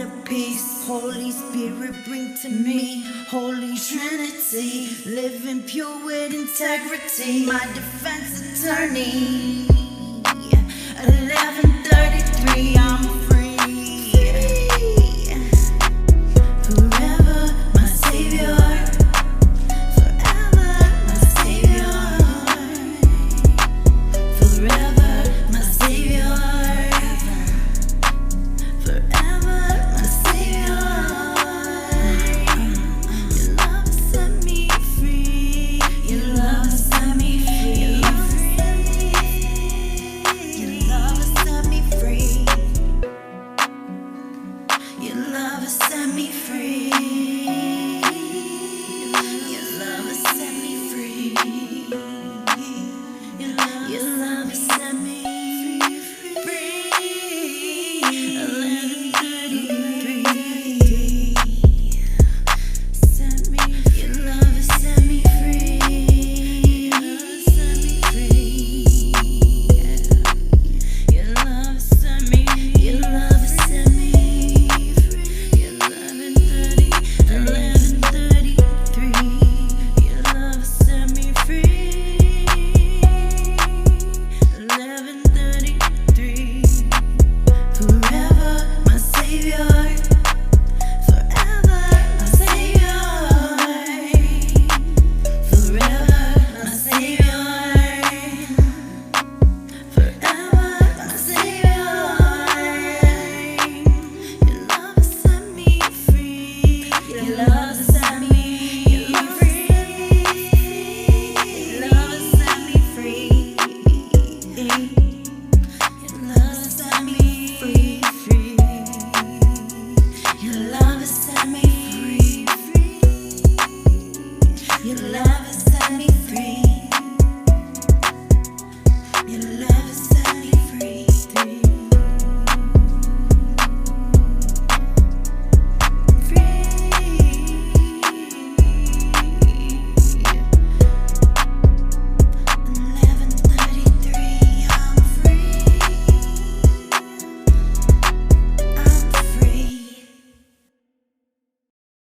of peace. Holy Spirit, bring to me Holy Trinity, living pure with integrity. My defense attorney. 11:33, I'm free. Forever my savior. Forever my savior. Forever my savior. Forever my savior. Your love set me free. Your love set me free. Your love set me free. Your love set me free. Your love set me free. Your love set me free. 11:33. Set me. Your love set me free. Set me free. Your love set me. Your love set me free. 11:33. Your love set me free. 11:33. Forever my savior. Forever my savior. Forever my savior. Forever my savior. Your love set me free. Your love set me free. Your love set me free. Your love set me free. Your love set me free. Your love